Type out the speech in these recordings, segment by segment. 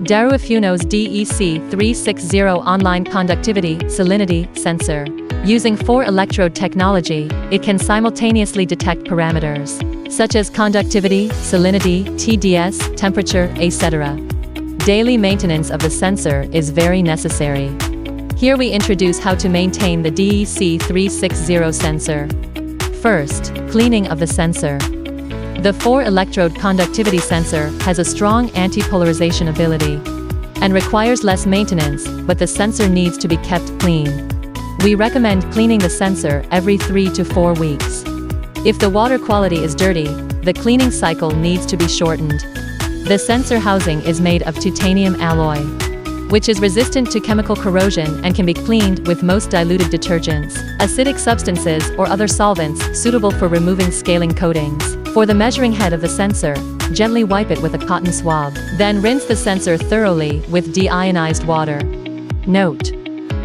Daruifuno's DEC360 online conductivity salinity sensor. Using four-electrode technology, it can simultaneously detect parameters such as conductivity, salinity, TDS, temperature, etc. Daily maintenance of the sensor is very necessary. Here we introduce how to maintain the DEC360 sensor. First, cleaning of the sensor. The four-electrode conductivity sensor has a strong anti-polarization ability and requires less maintenance, but the sensor needs to be kept clean. We recommend cleaning the sensor every 3 to 4 weeks. If the water quality is dirty, the cleaning cycle needs to be shortened. The sensor housing is made of titanium alloy, which is resistant to chemical corrosion and can be cleaned with most diluted detergents, acidic substances or other solvents suitable for removing scaling coatings. For the measuring head of the sensor, gently wipe it with a cotton swab. Then rinse the sensor thoroughly with deionized water. Note: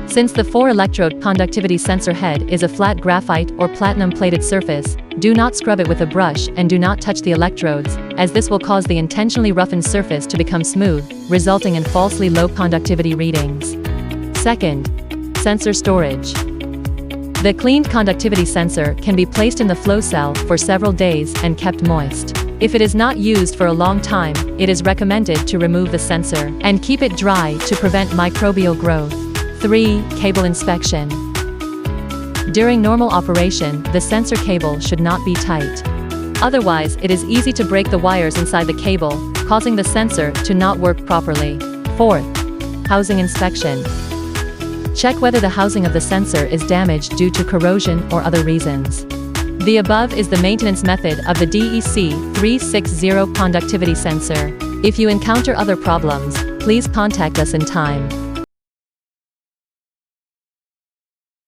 since the four-electrode conductivity sensor head is a flat graphite or platinum-plated surface, do not scrub it with a brush and do not touch the electrodes, as this will cause the intentionally roughened surface to become smooth, resulting in falsely low conductivity readings. Second, sensor storage. The cleaned conductivity sensor can be placed in the flow cell for several days and kept moist. If it is not used for a long time, it is recommended to remove the sensor and keep it dry to prevent microbial growth. 3. Cable inspection. During normal operation, the sensor cable should not be tight. Otherwise, it is easy to break the wires inside the cable, causing the sensor to not work properly. 4th, housing inspection. Check whether the housing of the sensor is damaged due to corrosion or other reasons. The above is the maintenance method of the DEC360 conductivity sensor. If you encounter other problems, please contact us in time.